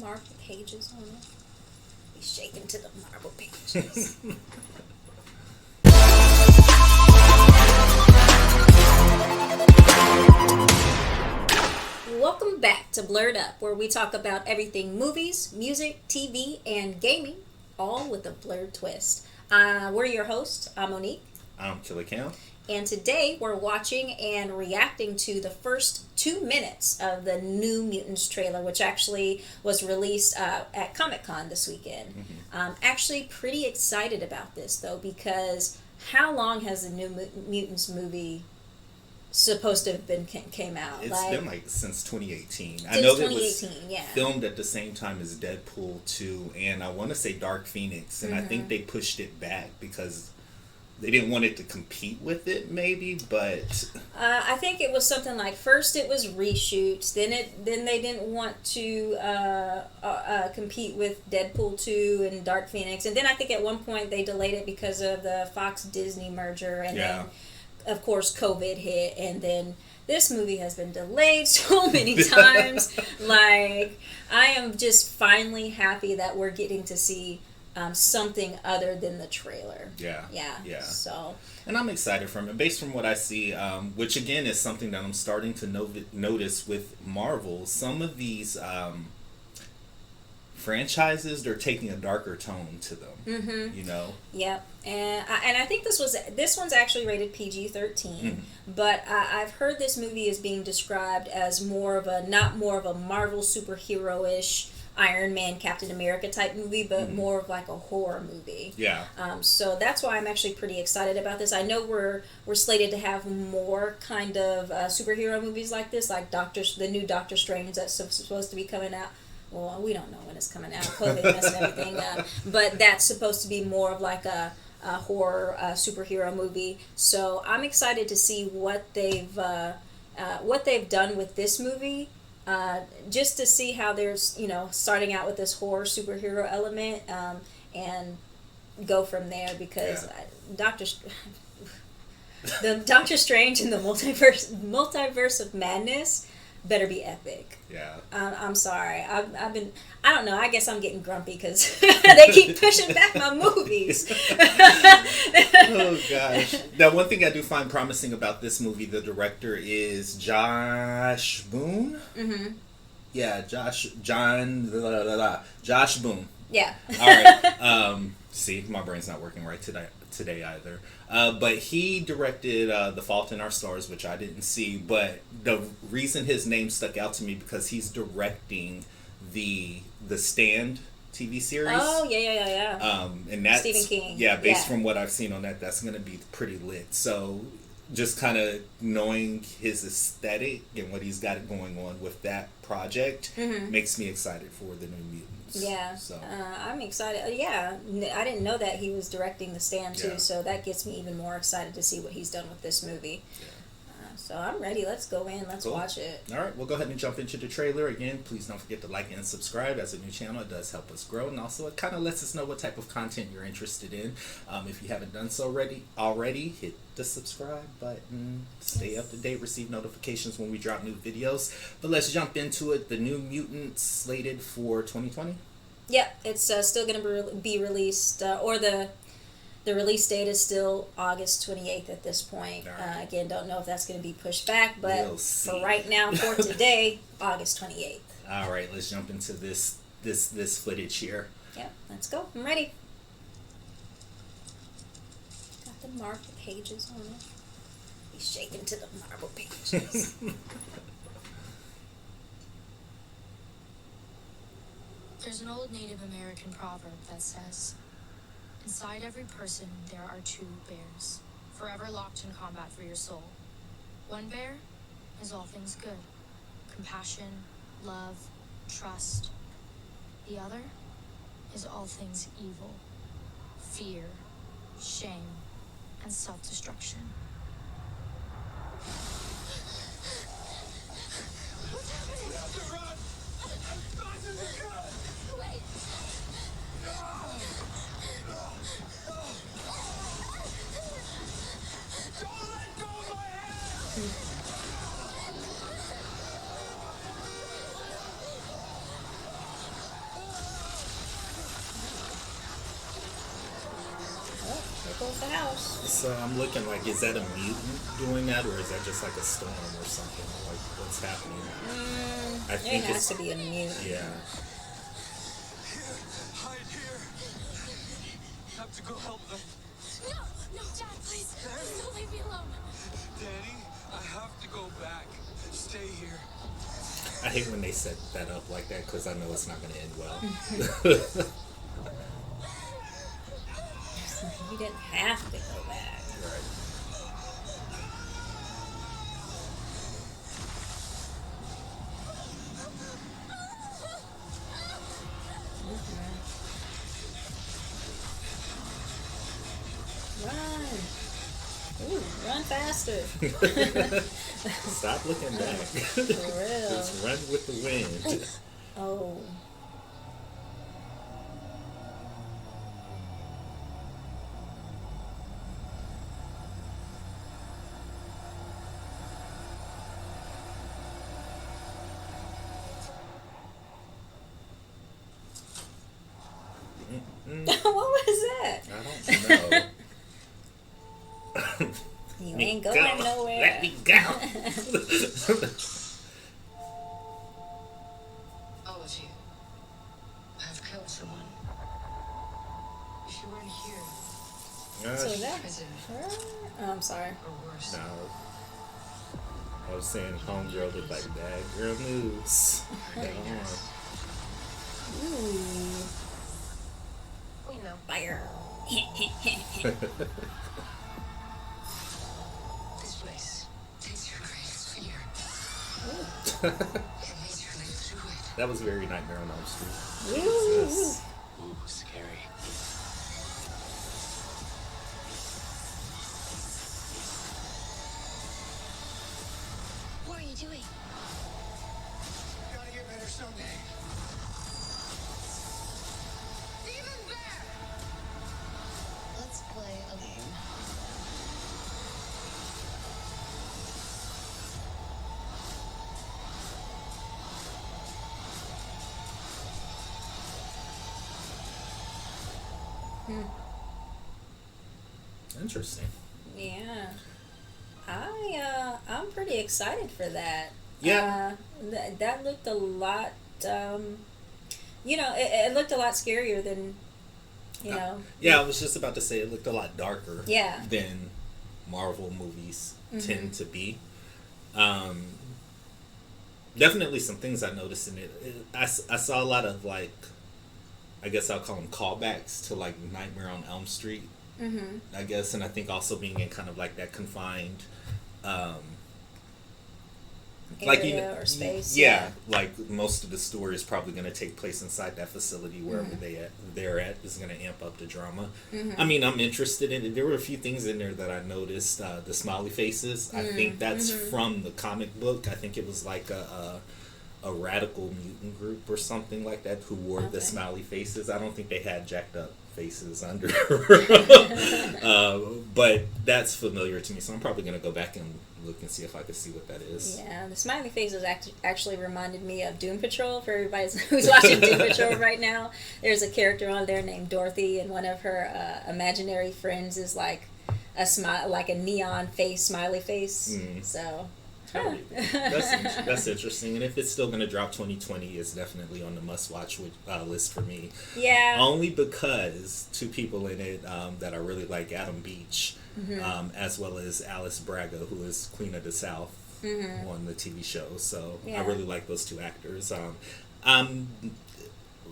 marble pages on it. Be shaken to the marble pages. Welcome back to Blerd Up, where we talk about everything movies, music, TV, and gaming, all with a blurred twist. We're your hosts. I'm Monique. I'm Killer Cam. And today we're watching and reacting to the first 2 minutes of the New Mutants trailer, which actually was released at Comic-Con this weekend. Mm-hmm. I'm actually pretty excited about this, though, because how long has the New Mutants movie supposed to have been came out? It's been like since 2018. Since I know that 2018, it was filmed at the same time as Deadpool 2 and I want to say Dark Phoenix, and I think they pushed it back because they didn't want it to compete with it, maybe, but I think it was something like first it was reshoots, then they didn't want to compete with Deadpool 2 and Dark Phoenix, and then I think at one point they delayed it because of the Fox Disney merger, and then of course COVID hit, and then this movie has been delayed so many times. Like, I am just finally happy that we're getting to see something other than the trailer. Yeah. So, and I'm excited from it, based from what I see, which again is something that I'm starting to notice with Marvel. Some of these franchises, they're taking a darker tone to them. Mm-hmm. You know. Yep. And I think this one's actually rated PG-13, but I've heard this movie is being described as not more of a Marvel superhero-ish Iron Man, Captain America type movie, but more of like a horror movie. Yeah. So that's why I'm actually pretty excited about this. I know we're slated to have more kind of superhero movies like this, like the new Doctor Strange that's supposed to be coming out. Well, we don't know when it's coming out. COVID messing everything up. But that's supposed to be more of like a horror superhero movie. So I'm excited to see what they've done with this movie. Just to see how they're, starting out with this horror superhero element, and go from there, because the Doctor Strange and the multiverse of madness better be epic. Yeah. I'm sorry. I don't know. I guess I'm getting grumpy because they keep pushing back my movies. Oh gosh. Now, one thing I do find promising about this movie, the director is Josh Boone. Mm-hmm. Yeah, Josh Boone. Yeah. All right. See, my brain's not working right today either. But he directed The Fault in Our Stars, which I didn't see. But the reason his name stuck out to me because he's directing the Stand TV series. Oh, yeah. And that's Stephen King. Yeah, based from what I've seen on that, that's going to be pretty lit. So just kind of knowing his aesthetic and what he's got going on with that project makes me excited for the New Mutants. Yeah, so I'm excited. I didn't know that he was directing The Stand too, so that gets me even more excited to see what he's done with this movie. Yeah. So I'm ready. Let's go in. Let's watch it. All right, we'll go ahead and jump into the trailer. Again, please don't forget to like and subscribe. As a new channel, it does help us grow, and also it kind of lets us know what type of content you're interested in. If you haven't done so already, hit the subscribe button. Stay up to date, receive notifications when we drop new videos. But let's jump into it. The New Mutants slated for 2020. Yep, it's still going to be released, or the release date is still August 28th at this point. Right. Again, don't know if that's going to be pushed back, but for right now, for today, August 28th. All right, let's jump into this footage here. Yep, let's go. I'm ready. Got the marble pages on it. Be shaken to the marble pages. There's an old Native American proverb that says, "Inside every person there are two bears, forever locked in combat for your soul. One bear is all things good, compassion, love, trust. The other is all things evil, fear, shame, and self-destruction." What's happening? We have to run! As fast as we can! Wait! Don't let go of my hand! There goes the house. So I'm looking like, is that a mutant doing that, or is that just like a storm or something? Like, what's happening? I think It has to be a mutant. Yeah. Hide here. Have to go help them. No, no, Dad, please. Please don't leave me alone. Danny, I have to go back. Stay here. I hate when they set that up like that because I know it's not going to end well. You didn't have to go back. Right. Run. Ooh, run faster. Stop looking back. For real. Just run with the wind. Oh. What was that? I don't know. You ain't going nowhere. Let me go. All of you have killed someone. If you weren't here, So that prison her? Oh, I'm sorry. or worse. No. I was saying homegirl looked like bad girl news. Ooh. We know. Fire. This place takes your greatest fear Ooh. and makes you live through it. That was very Nightmare on Elm Street. Ooh. Jesus. Ooh, scary. What are you doing? Gotta get better someday. Even bear! Let's play a game. Interesting. Yeah. I'm pretty excited for that. Yeah. That looked a lot, it looked a lot scarier than, Yeah, I was just about to say it looked a lot darker Yeah. than Marvel movies tend to be. Definitely some things I noticed in it. I saw a lot of, like, I guess I'll call them callbacks to, like, Nightmare on Elm Street, I guess. And I think also being in kind of, like, that confined... area or space. Yeah, like most of the story is probably going to take place inside that facility wherever they're at is going to amp up the drama. I mean, I'm interested in it. There were a few things in there that I noticed. The smiley faces. I think that's from the comic book. I think it was like a radical mutant group or something like that who wore the smiley faces. I don't think they had jacked up faces under. But that's familiar to me, so I'm probably going to go back and look and see if I can see what that is. Yeah, the smiley faces actually reminded me of Doom Patrol. For everybody who's watching Doom Patrol right now, there's a character on there named Dorothy, and one of her imaginary friends is like a neon face, smiley face. So. That's interesting, and if it's still going to drop 2020, it's definitely on the must-watch list for me. Yeah. Only because two people in it that I really like, Adam Beach, as well as Alice Braga, who is Queen of the South on the TV show. So I really like those two actors.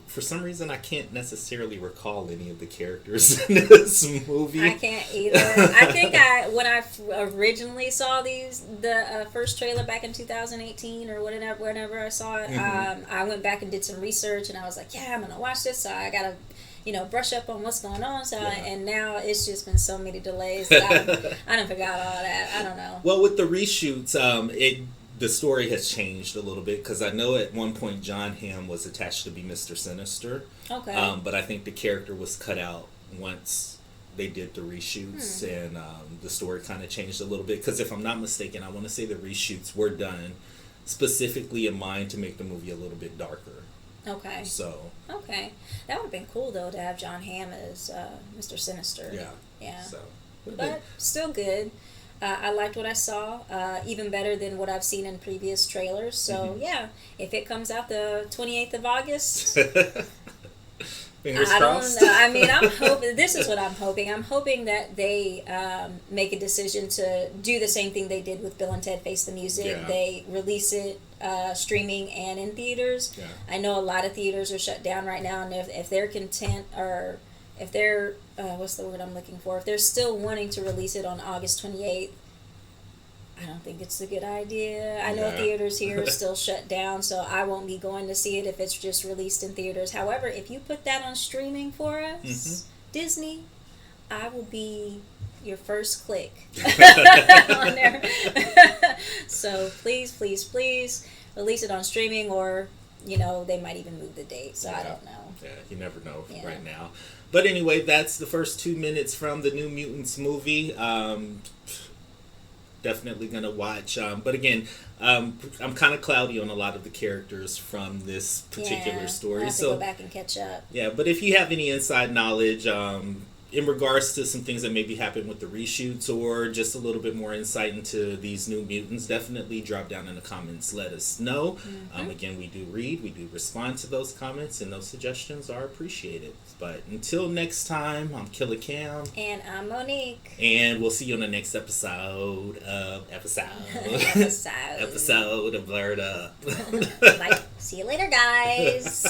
For some reason, I can't necessarily recall any of the characters in this movie. I can't either. I think when I originally saw the first trailer back in 2018 or whenever I saw it, I went back and did some research, and I was like, yeah, I'm going to watch this, so I got to brush up on what's going on. So and now it's just been so many delays that I done forgot all that. I don't know. Well, with the reshoots, the story has changed a little bit, because I know at one point John Hamm was attached to be Mr. Sinister. Okay. But I think the character was cut out once they did the reshoots, and the story kind of changed a little bit. Because if I'm not mistaken, I want to say the reshoots were done specifically in mind to make the movie a little bit darker. Okay. So. Okay. That would have been cool, though, to have John Hamm as Mr. Sinister. Yeah. Yeah. So, but still good. I liked what I saw, even better than what I've seen in previous trailers. So yeah, if it comes out the 28th of August, fingers I crossed. don't know. I mean, I'm hoping. This is what I'm hoping. I'm hoping that they make a decision to do the same thing they did with Bill and Ted Face the Music. Yeah. They release it streaming and in theaters. Yeah. I know a lot of theaters are shut down right now, and if they're content, or if they're what's the word I'm looking for? If they're still wanting to release it on August 28th, I don't think it's a good idea. I know Yeah. theaters here are still shut down, so I won't be going to see it if it's just released in theaters. However, if you put that on streaming for us, Disney, I will be your first click on there. So please, please, please release it on streaming, or they might even move the date. So I don't know. Yeah, you never know Yeah. right now. But anyway, that's the first 2 minutes from the New Mutants movie. Definitely gonna watch. But again, I'm kind of cloudy on a lot of the characters from this particular story. I'll have to So go back and catch up. yeah, but if you have any inside knowledge in regards to some things that maybe happened with the reshoots, or just a little bit more insight into these New Mutants, definitely drop down in the comments. Let us know. Again, we do read, we do respond to those comments, and those suggestions are appreciated. But until next time, I'm Killer Cam. And I'm Monique. And we'll see you on the next episode of episode of Blerd Up. Like, see you later, guys.